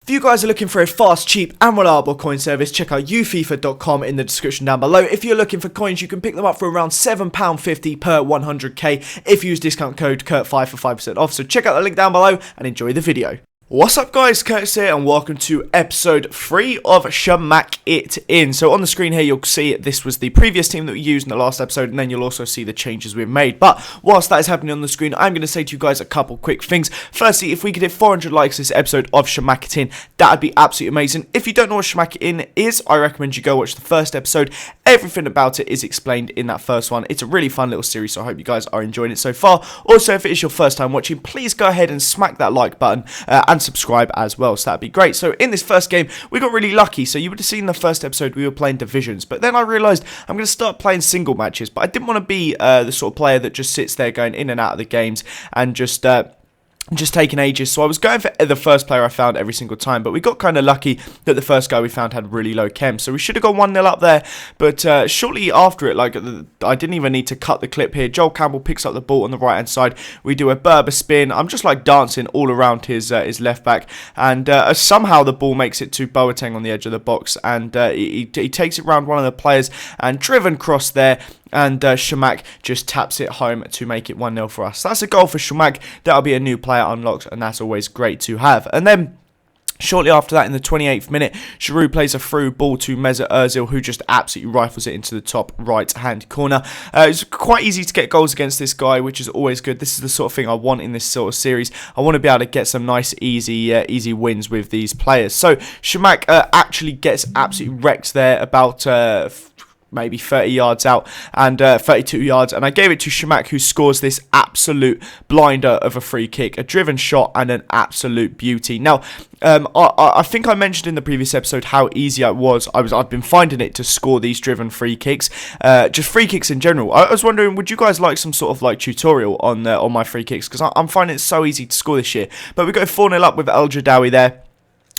If you guys are looking for a fast, cheap and reliable coin service, check out ufifa.com in the description down below. If you're looking for coins, you can pick them up for around £7.50 per 100k if you use discount code KURT5 for 5% off. So check out the link down below and enjoy the video. What's up guys, Curtis here and welcome to episode 3 of Chamakh It In. So on the screen here you'll see this was the previous team that we used in the last episode, and then you'll also see the changes we've made. But whilst that is happening on the screen, I'm going to say to you guys a couple quick things. Firstly, if we could hit 400 likes this episode of Chamakh It In, that would be absolutely amazing. If you don't know what Chamakh It In is, I recommend you go watch the first episode. Everything about it is explained in that first one. It's a really fun little series, so I hope you guys are enjoying it so far. Also, if it is your first time watching, please go ahead and smack that like button and subscribe as well, so that'd be great. So in this first game we got really lucky. So you would have seen the first episode we were playing divisions, but then I realised I'm going to start playing single matches, but I didn't want to be the sort of player that just sits there going in and out of the games and just taking ages. So I was going for the first player I found every single time, but we got kind of lucky that the first guy we found had really low chem, so we should have gone 1-0 up there. But shortly after it, like I didn't even need to cut the clip here, Joel Campbell picks up the ball on the right hand side. We do a Berber spin. I'm just like dancing all around his left back, and somehow the ball makes it to Boateng on the edge of the box, and he takes it round one of the players and driven cross there. And Chamakh just taps it home to make it 1-0 for us. That's a goal for Chamakh. That'll be a new player unlocked, and that's always great to have. And then shortly after that, in the 28th minute, Giroud plays a through ball to Mesut Ozil, who just absolutely rifles it into the top right-hand corner. It's quite easy to get goals against this guy, which is always good. This is the sort of thing I want in this sort of series. I want to be able to get some nice, easy wins with these players. So Chamakh actually gets absolutely wrecked there about maybe 30 yards out, and 32 yards, and I gave it to Chamakh, who scores this absolute blinder of a free kick, a driven shot and an absolute beauty. Now I think I mentioned in the previous episode how easy it was. I've been finding it to score these driven free kicks, just free kicks in general. I was wondering, would you guys like some sort of like tutorial on my free kicks, because I'm finding it so easy to score this year. But we go 4-0 up with El Jadawi there.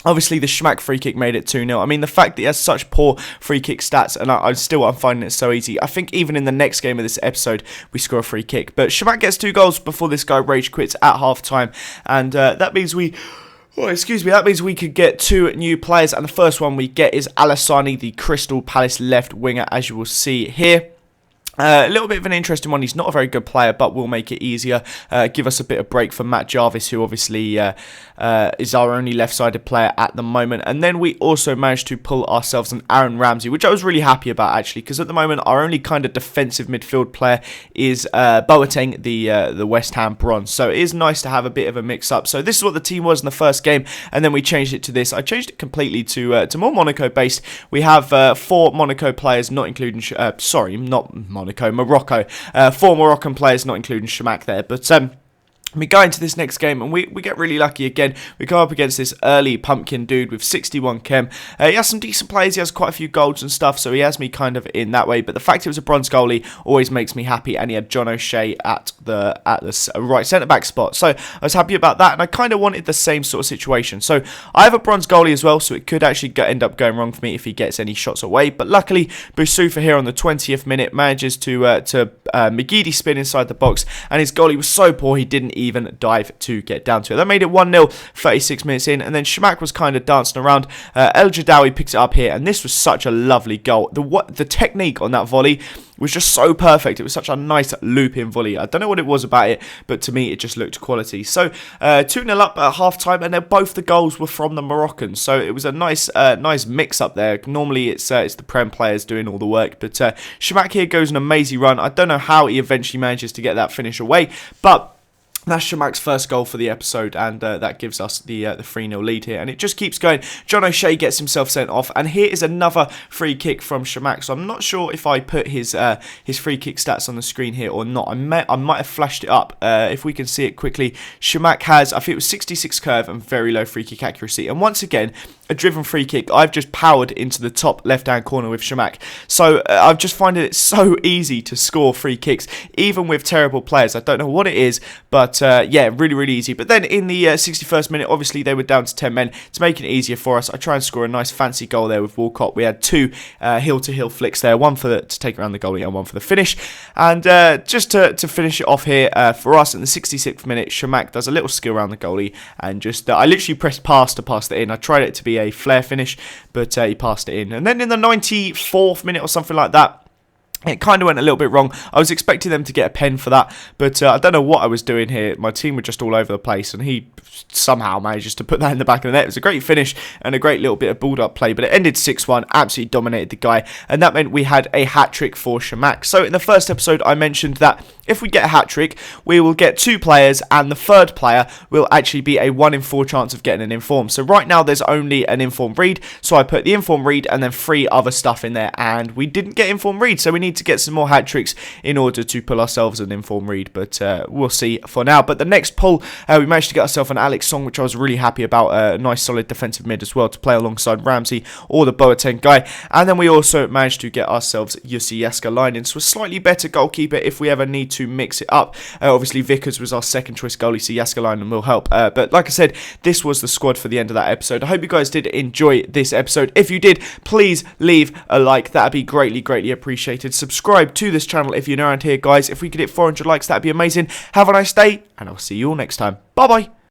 Obviously, the Chamakh free kick made it 2-0. I mean, the fact that he has such poor free kick stats, and I'm finding it so easy. I think even in the next game of this episode, we score a free kick. But Chamakh gets 2 goals before this guy rage quits at half-time. And that means we... Oh, excuse me, that means we could get 2 new players. And the first one we get is Alassani, the Crystal Palace left winger, as you will see here. A little bit of an interesting one. He's not a very good player, but will make it easier. Give us a bit of break for Matt Jarvis, who obviously is our only left-sided player at the moment. And then we also managed to pull ourselves an Aaron Ramsey, which I was really happy about, actually, because at the moment our only kind of defensive midfield player is Boateng, the West Ham bronze. So it is nice to have a bit of a mix-up. So this is what the team was in the first game, and then we changed it to this. I changed it completely to more Monaco-based. We have 4 Monaco players, not including... Morocco. 4 Moroccan players, not including Chamakh there. But we go into this next game and we get really lucky again. We go up against this early pumpkin dude with 61 chem. He has some decent plays. He has quite a few goals and stuff, so he has me kind of in that way. But the fact it was a bronze goalie always makes me happy, and he had John O'Shea at the right centre-back spot. So I was happy about that, and I kind of wanted the same sort of situation. So I have a bronze goalie as well, so it could actually end up going wrong for me if he gets any shots away. But luckily, Boussoufa here on the 20th minute manages to McGeady spin inside the box, and his goalie was so poor he didn't even dive to get down to it. That made it 1-0 36 minutes in, and then Chamakh was kind of dancing around. El Jadawi picks it up here, and this was such a lovely goal. The technique on that volley was just so perfect. It was such a nice looping volley. I don't know what it was about it, but to me it just looked quality. So 2-0 up at half time, and then both the goals were from the Moroccans, so it was a nice mix up there. Normally it's the Prem players doing all the work, but Chamakh here goes an amazing run. I don't know how he eventually manages to get that finish away, but that's Chamakh's first goal for the episode, and that gives us the 3-0 lead here. And it just keeps going. John O'Shea gets himself sent off, and here is another free kick from Chamakh. So I'm not sure if I put his free kick stats on the screen here or not. I might have flashed it up. If we can see it quickly, Chamakh has, I think it was 66 curve and very low free kick accuracy. And once again, a driven free kick. I've just powered into the top left-hand corner with Chamakh. So I've just finding it so easy to score free kicks, even with terrible players. I don't know what it is, but But yeah, really easy. But then in the 61st minute, obviously they were down to 10 men. To make it easier for us, I try and score a nice fancy goal there with Walcott. We had 2 heel-to-heel flicks there, one to take around the goalie and one for the finish. And just to finish it off here for us in the 66th minute, Chamakh does a little skill around the goalie and just I literally pressed pass to pass it in. I tried it to be a flare finish, but he passed it in. And then in the 94th minute or something like that, it kind of went a little bit wrong. I was expecting them to get a pen for that, but I don't know what I was doing here. My team were just all over the place, and he somehow manages to put that in the back of the net. It was a great finish and a great little bit of balled-up play, but it ended 6-1, absolutely dominated the guy, and that meant we had a hat-trick for Chamakh. So in the first episode, I mentioned that if we get a hat-trick, we will get 2 players, and the third player will actually be a 1 in 4 chance of getting an inform. So right now, there's only an inform read, so I put the inform read and then 3 other stuff in there, and we didn't get inform read, so we need to get some more hat tricks in order to pull ourselves an inform read, but we'll see for now. But the next pull, we managed to get ourselves an Alex Song, which I was really happy about. A nice solid defensive mid as well to play alongside Ramsey or the Boateng guy. And then we also managed to get ourselves Jussi Jääskeläinen, so a slightly better goalkeeper if we ever need to mix it up. Obviously Vickers was our second choice goalie, so Jääskeläinen will help. But like I said, this was the squad for the end of that episode. I hope you guys did enjoy this episode. If you did, please leave a like. That'd be greatly appreciated. Subscribe to this channel if you're new around here, guys. If we could hit 400 likes, that'd be amazing. Have a nice day, and I'll see you all next time. Bye bye.